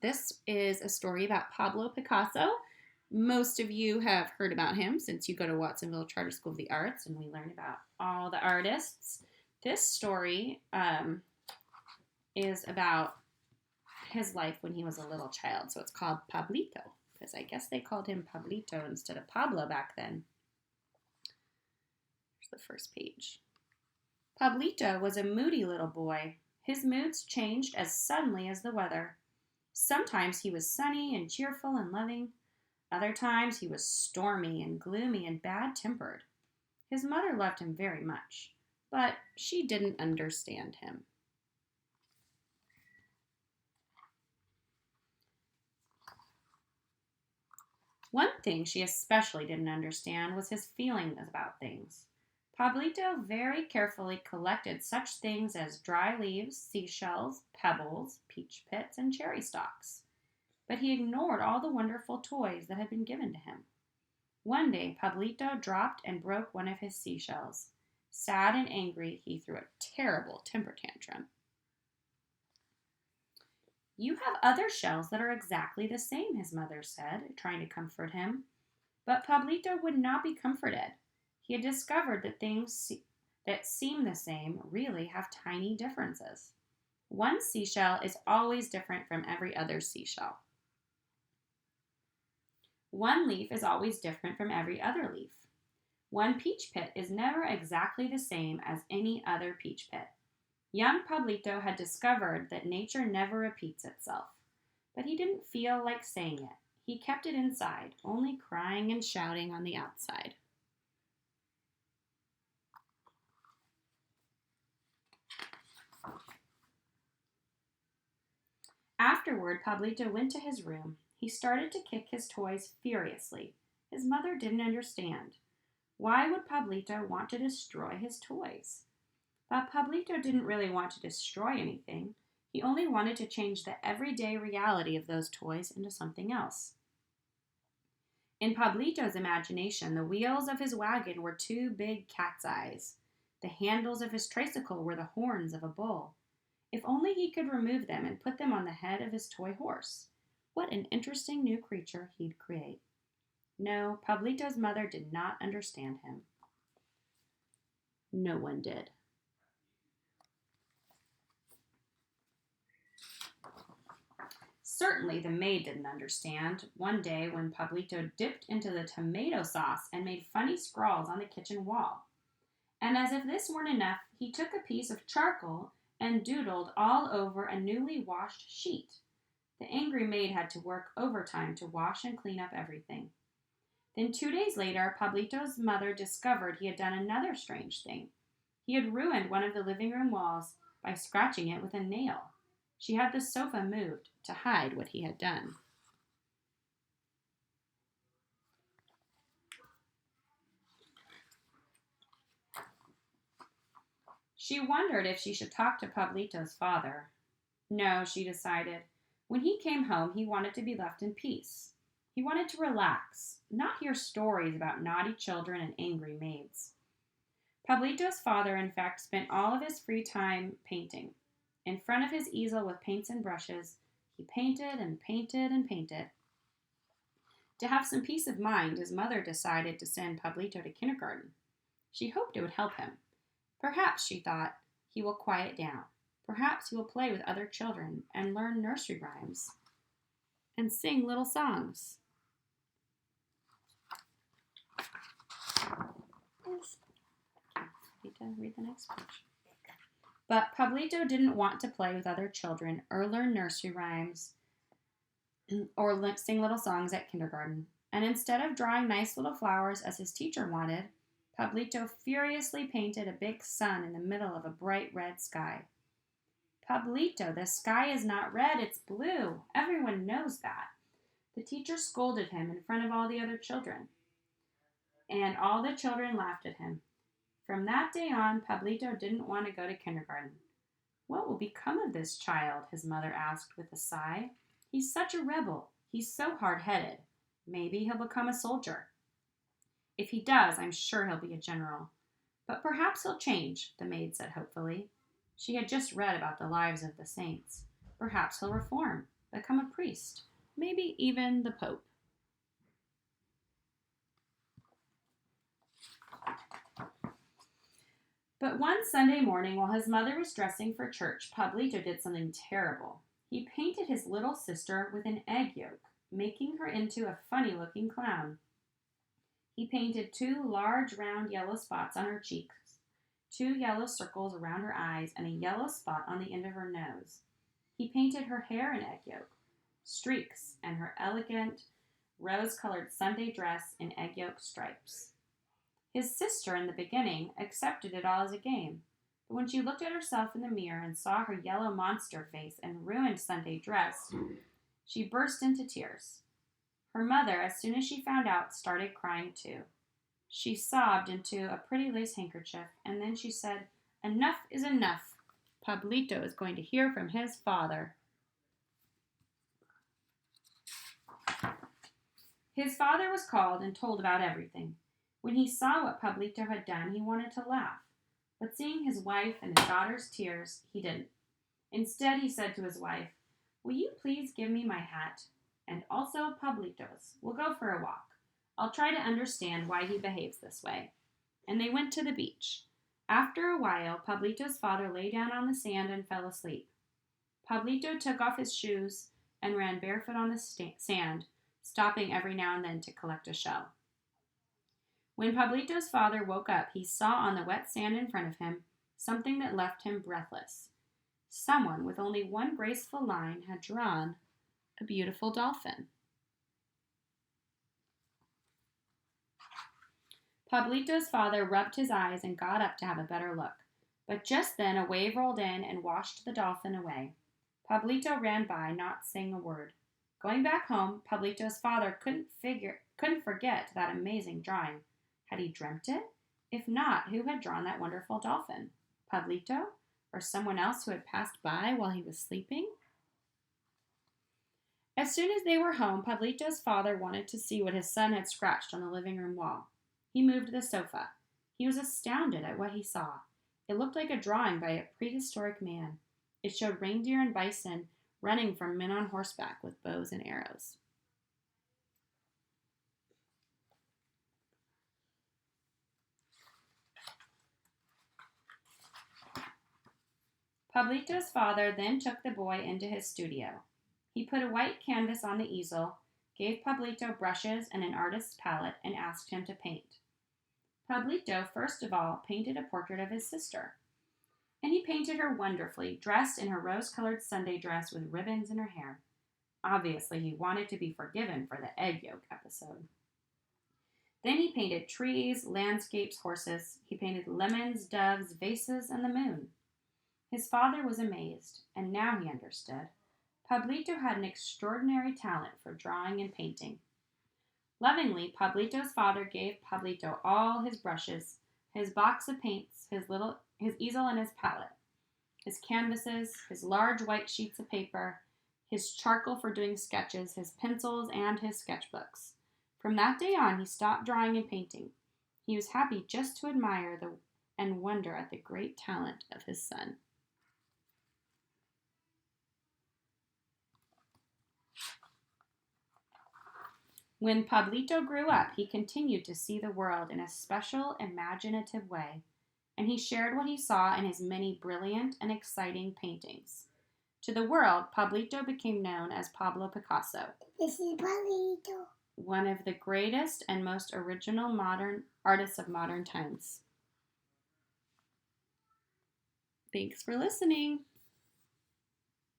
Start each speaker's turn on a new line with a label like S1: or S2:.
S1: This is a story about Pablo Picasso. Most of you have heard about him since you go to Watsonville Charter School of the Arts and we learn about all the artists. This story is about his life when he was a little child. So it's called Pablito because I guess they called him Pablito instead of Pablo back then. Here's the first page. Pablito was a moody little boy. His moods changed as suddenly as the weather. Sometimes he was sunny and cheerful and loving. Other times he was stormy and gloomy and bad-tempered. His mother loved him very much, but she didn't understand him. One thing she especially didn't understand was his feelings about things. Pablito very carefully collected such things as dry leaves, seashells, pebbles, peach pits, and cherry stalks. But he ignored all the wonderful toys that had been given to him. One day, Pablito dropped and broke one of his seashells. Sad and angry, he threw a terrible temper tantrum. "You have other shells that are exactly the same," his mother said, trying to comfort him. But Pablito would not be comforted. He had discovered that things that seem the same really have tiny differences. One seashell is always different from every other seashell. One leaf is always different from every other leaf. One peach pit is never exactly the same as any other peach pit. Young Pablito had discovered that nature never repeats itself, but he didn't feel like saying it. He kept it inside, only crying and shouting on the outside. Afterward, Pablito went to his room. He started to kick his toys furiously. His mother didn't understand. Why would Pablito want to destroy his toys? But Pablito didn't really want to destroy anything. He only wanted to change the everyday reality of those toys into something else. In Pablito's imagination, the wheels of his wagon were two big cat's eyes. The handles of his tricycle were the horns of a bull. If only he could remove them and put them on the head of his toy horse. What an interesting new creature he'd create. No, Pablito's mother did not understand him. No one did. Certainly the maid didn't understand. One day when Pablito dipped into the tomato sauce and made funny scrawls on the kitchen wall. And as if this weren't enough, he took a piece of charcoal and doodled all over a newly washed sheet. The angry maid had to work overtime to wash and clean up everything. Then 2 days later, Pablito's mother discovered he had done another strange thing. He had ruined one of the living room walls by scratching it with a nail. She had the sofa moved to hide what he had done. She wondered if she should talk to Pablito's father. No, she decided. When he came home, he wanted to be left in peace. He wanted to relax, not hear stories about naughty children and angry maids. Pablito's father, in fact, spent all of his free time painting. In front of his easel with paints and brushes, he painted and painted and painted. To have some peace of mind, his mother decided to send Pablito to kindergarten. She hoped it would help him. Perhaps, she thought, he will quiet down. Perhaps he will play with other children and learn nursery rhymes and sing little songs. Read the next page. But Pablito didn't want to play with other children or learn nursery rhymes or sing little songs at kindergarten. And instead of drawing nice little flowers as his teacher wanted, Pablito furiously painted a big sun in the middle of a bright red sky. Pablito, the sky is not red, it's blue. Everyone knows that. The teacher scolded him in front of all the other children. And all the children laughed at him. From that day on, Pablito didn't want to go to kindergarten. What will become of this child? His mother asked with a sigh. He's such a rebel. He's so hard-headed. Maybe he'll become a soldier. If he does, I'm sure he'll be a general. But perhaps he'll change, the maid said hopefully. She had just read about the lives of the saints. Perhaps he'll reform, become a priest. priest, maybe even the Pope. But one Sunday morning, while his mother was dressing for church, Pablito did something terrible. He painted his little sister with an egg yolk, making her into a funny-looking clown. He painted 2 large, round yellow spots on her cheeks, 2 yellow circles around her eyes, and a yellow spot on the end of her nose. He painted her hair in egg yolk, streaks, and her elegant, rose-colored Sunday dress in egg yolk stripes. His sister, in the beginning, accepted it all as a game, but when she looked at herself in the mirror and saw her yellow monster face and ruined Sunday dress, she burst into tears. Her mother, as soon as she found out, started crying too. She sobbed into a pretty lace handkerchief, and then she said, "Enough is enough. Pablito is going to hear from his father." His father was called and told about everything. When he saw what Pablito had done, he wanted to laugh. But seeing his wife and his daughter's tears, he didn't. Instead, he said to his wife, "Will you please give me my hat? And also Pablito's. We'll go for a walk. I'll try to understand why he behaves this way." And they went to the beach. After a while, Pablito's father lay down on the sand and fell asleep. Pablito took off his shoes and ran barefoot on the sand, stopping every now and then to collect a shell. When Pablito's father woke up, he saw on the wet sand in front of him something that left him breathless. Someone with only one graceful line had drawn a beautiful dolphin. Pablito's father rubbed his eyes and got up to have a better look. But just then a wave rolled in and washed the dolphin away. Pablito ran by, not saying a word. Going back home, Pablito's father couldn't forget that amazing drawing. Had he dreamt it? If not, who had drawn that wonderful dolphin? Pablito? Or someone else who had passed by while he was sleeping? As soon as they were home, Pablito's father wanted to see what his son had scratched on the living room wall. He moved the sofa. He was astounded at what he saw. It looked like a drawing by a prehistoric man. It showed reindeer and bison running from men on horseback with bows and arrows. Pablito's father then took the boy into his studio. He put a white canvas on the easel, gave Pablito brushes and an artist's palette, and asked him to paint. Pablito, first of all, painted a portrait of his sister. And he painted her wonderfully, dressed in her rose-colored Sunday dress with ribbons in her hair. Obviously, he wanted to be forgiven for the egg yolk episode. Then he painted trees, landscapes, horses. He painted lemons, doves, vases, and the moon. His father was amazed, and now he understood. Pablito had an extraordinary talent for drawing and painting. Lovingly, Pablito's father gave Pablito all his brushes, his box of paints, his easel and his palette, his canvases, his large white sheets of paper, his charcoal for doing sketches, his pencils, and his sketchbooks. From that day on, he stopped drawing and painting. He was happy just to admire and wonder at the great talent of his son. When Pablito grew up, he continued to see the world in a special, imaginative way, and he shared what he saw in his many brilliant and exciting paintings. To the world, Pablito became known as Pablo Picasso. This is Pablito. One of the greatest and most original modern artists of modern times. Thanks for listening.